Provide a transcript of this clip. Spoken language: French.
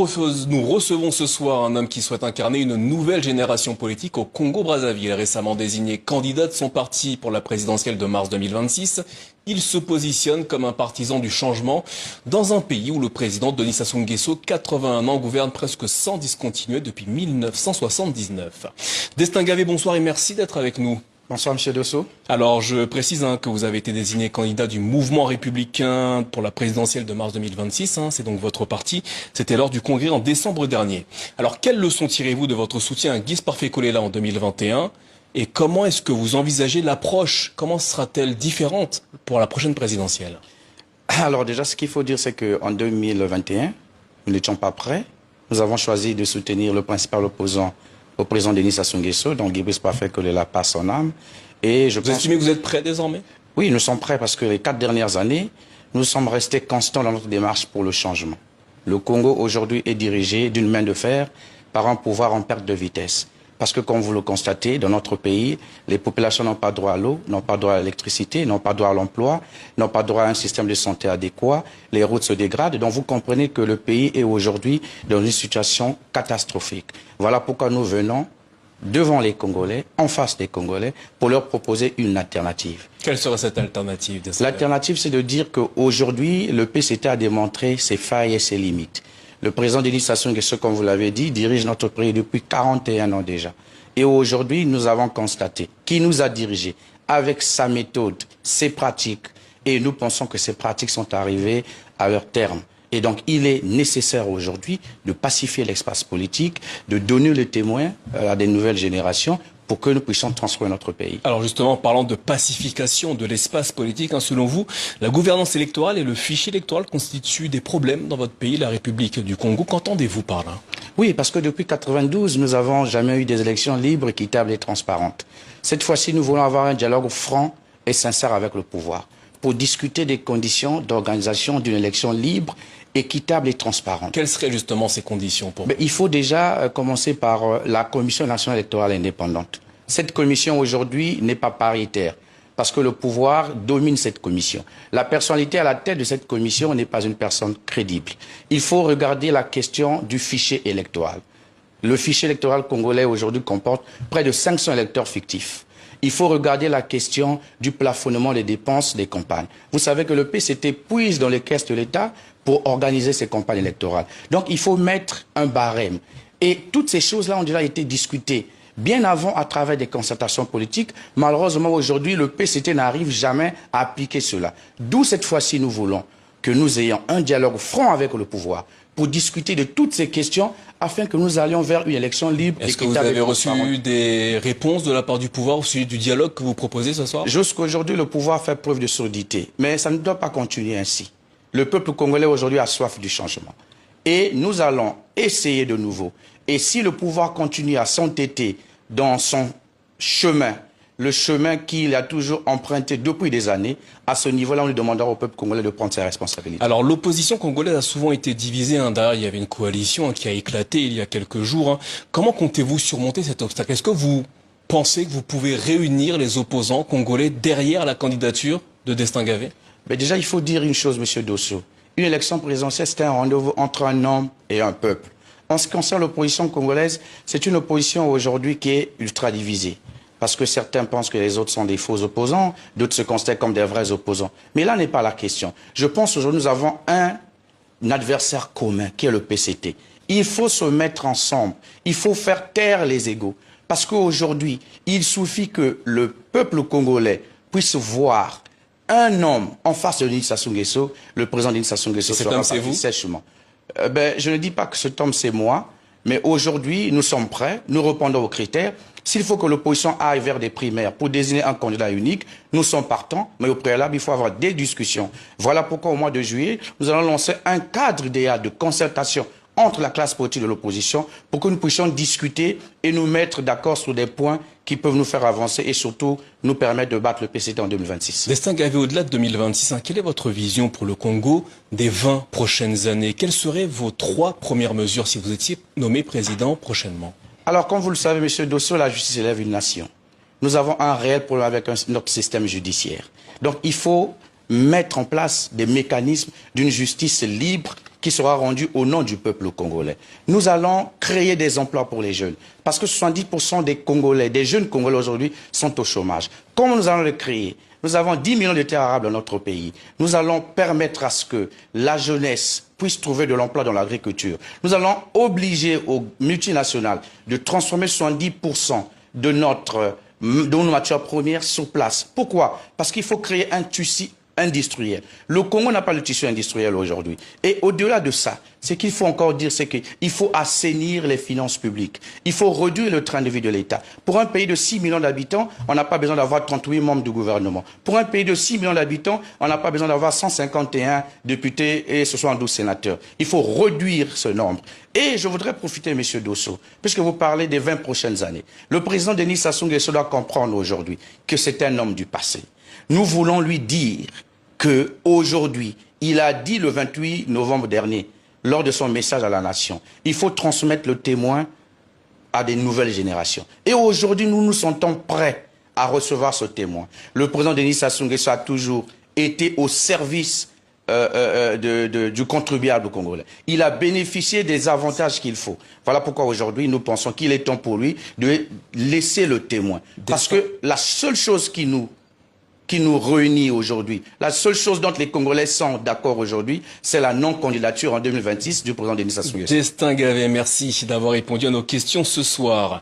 Nous recevons ce soir un homme qui souhaite incarner une nouvelle génération politique au Congo-Brazzaville. Récemment désigné candidat de son parti pour la présidentielle de mars 2026, il se positionne comme un partisan du changement dans un pays où le président Denis Sassou Nguesso, 81 ans, gouverne presque sans discontinuer depuis 1979. Destin Gavé, bonsoir et merci d'être avec nous. Bonsoir, Monsieur Dosso. Alors, je précise que vous avez été désigné candidat du mouvement républicain pour la présidentielle de mars 2026. C'est donc votre parti. C'était lors du congrès en décembre dernier. Alors, quelles leçons tirez-vous de votre soutien à Guy Parfait-Kolela en 2021 et comment est-ce que vous envisagez l'approche? Comment sera-t-elle différente pour la prochaine présidentielle? Alors déjà, ce qu'il faut dire, c'est qu'en 2021, nous n'étions pas prêts. Nous avons choisi de soutenir le principal opposant au président Denis Sassou Nguesso, donc Guy Parfait-Kolela passe son âme. Et vous estimez que vous êtes prêts désormais? Oui, nous sommes prêts parce que les 4 dernières années, nous sommes restés constants dans notre démarche pour le changement. Le Congo aujourd'hui est dirigé d'une main de fer par un pouvoir en perte de vitesse. Parce que comme vous le constatez, dans notre pays, les populations n'ont pas droit à l'eau, n'ont pas droit à l'électricité, n'ont pas droit à l'emploi, n'ont pas droit à un système de santé adéquat, les routes se dégradent. Donc vous comprenez que le pays est aujourd'hui dans une situation catastrophique. Voilà pourquoi nous venons devant les Congolais, en face des Congolais, pour leur proposer une alternative. Quelle serait cette alternative? L'alternative, c'est de dire qu'aujourd'hui, le PCT a démontré ses failles et ses limites. Le président Denis Sassou Nguesso, comme vous l'avez dit, dirige notre pays depuis 41 ans déjà. Et aujourd'hui, nous avons constaté qu'il nous a dirigés avec sa méthode, ses pratiques. Et nous pensons que ces pratiques sont arrivées à leur terme. Et donc, il est nécessaire aujourd'hui de pacifier l'espace politique, de donner le témoin à des nouvelles générations pour que nous puissions transformer notre pays. Alors justement, en parlant de pacification de l'espace politique, selon vous, la gouvernance électorale et le fichier électoral constituent des problèmes dans votre pays, la République du Congo. Qu'entendez-vous par là? Oui, parce que depuis 1992, nous n'avons jamais eu des élections libres, équitables et transparentes. Cette fois-ci, nous voulons avoir un dialogue franc et sincère avec le pouvoir pour discuter des conditions d'organisation d'une élection libre, équitable et transparente. Quelles seraient justement ces conditions pour vous? Il faut déjà commencer par la Commission nationale électorale indépendante. Cette commission aujourd'hui n'est pas paritaire parce que le pouvoir domine cette commission. La personnalité à la tête de cette commission n'est pas une personne crédible. Il faut regarder la question du fichier électoral. Le fichier électoral congolais aujourd'hui comporte près de 500 électeurs fictifs. Il faut regarder la question du plafonnement des dépenses des campagnes. Vous savez que le PCT puise dans les caisses de l'État pour organiser ses campagnes électorales. Donc il faut mettre un barème. Et toutes ces choses-là ont déjà été discutées bien avant à travers des concertations politiques. Malheureusement, aujourd'hui, le PCT n'arrive jamais à appliquer cela. D'où cette fois-ci, nous voulons que nous ayons un dialogue franc avec le pouvoir pour discuter de toutes ces questions afin que nous allions vers une élection libre. Est-ce que vous avez reçu des réponses de la part du pouvoir au sujet du dialogue que vous proposez ce soir? Jusqu'à aujourd'hui, le pouvoir fait preuve de surdité. Mais ça ne doit pas continuer ainsi. Le peuple congolais aujourd'hui a soif du changement. Et nous allons essayer de nouveau. Et si le pouvoir continue à s'entêter dans son chemin, le chemin qu'il a toujours emprunté depuis des années, à ce niveau-là, on lui demandera au peuple congolais de prendre ses responsabilités. Alors, l'opposition congolaise a souvent été divisée. D'ailleurs, il y avait une coalition qui a éclaté il y a quelques jours. Comment comptez-vous surmonter cet obstacle? Est-ce que vous pensez que vous pouvez réunir les opposants congolais derrière la candidature de Destin Gavé? Mais déjà, il faut dire une chose, Monsieur Dosso. Une élection présidentielle, c'est un rendez-vous entre un homme et un peuple. En ce qui concerne l'opposition congolaise, c'est une opposition aujourd'hui qui est ultra divisée. Parce que certains pensent que les autres sont des faux opposants, d'autres se considèrent comme des vrais opposants. Mais là n'est pas la question. Je pense qu'aujourd'hui, nous avons un adversaire commun, qui est le PCT. Il faut se mettre ensemble. Il faut faire taire les égos. Parce qu'aujourd'hui, il suffit que le peuple congolais puisse voir un homme en face de Denis Sassou Nguesso, le président Denis Sassou Nguesso sera parti sèchement. Je ne dis pas que cet homme c'est moi, mais aujourd'hui nous sommes prêts, nous répondons aux critères. S'il faut que l'opposition aille vers des primaires pour désigner un candidat unique, nous sommes partants, mais au préalable il faut avoir des discussions. Voilà pourquoi au mois de juillet, nous allons lancer un cadre idéal de concertation entre la classe politique de l'opposition pour que nous puissions discuter et nous mettre d'accord sur des points qui peuvent nous faire avancer et surtout nous permettre de battre le PCT en 2026. Destin Gavé, au-delà de 2026, quelle est votre vision pour le Congo des 20 prochaines années? Quelles seraient vos 3 premières mesures si vous étiez nommé président prochainement? Alors, comme vous le savez, M. Dosso, la justice élève une nation. Nous avons un réel problème avec notre système judiciaire. Donc, il faut mettre en place des mécanismes d'une justice libre, qui sera rendu au nom du peuple congolais. Nous allons créer des emplois pour les jeunes. Parce que 70% des Congolais, des jeunes Congolais aujourd'hui, sont au chômage. Comment nous allons le créer? Nous avons 10 millions de terres arables dans notre pays. Nous allons permettre à ce que la jeunesse puisse trouver de l'emploi dans l'agriculture. Nous allons obliger aux multinationales de transformer 70% de nos matières premières sur place. Pourquoi? Parce qu'il faut créer un tissu industriel. Le Congo n'a pas le tissu industriel aujourd'hui. Et au-delà de ça, ce qu'il faut encore dire, c'est qu'il faut assainir les finances publiques. Il faut réduire le train de vie de l'État. Pour un pays de 6 millions d'habitants, on n'a pas besoin d'avoir 38 membres du gouvernement. Pour un pays de 6 millions d'habitants, on n'a pas besoin d'avoir 151 députés et 72 sénateurs. Il faut réduire ce nombre. Et je voudrais profiter, M. Dosso, puisque vous parlez des 20 prochaines années. Le président Denis Sassou Nguesso doit comprendre aujourd'hui que c'est un homme du passé. Nous voulons lui dire qu'aujourd'hui, il a dit le 28 novembre dernier, lors de son message à la nation, il faut transmettre le témoin à des nouvelles générations. Et aujourd'hui, nous nous sentons prêts à recevoir ce témoin. Le président Denis Sassou Nguesso a toujours été au service du contribuable congolais. Il a bénéficié des avantages qu'il faut. Voilà pourquoi aujourd'hui, nous pensons qu'il est temps pour lui de laisser le témoin. Parce que la seule chose qui nous réunit aujourd'hui. La seule chose dont les Congolais sont d'accord aujourd'hui, c'est la non-candidature en 2026 du président Denis Sassou Nguesso. Destin Gavet, merci d'avoir répondu à nos questions ce soir.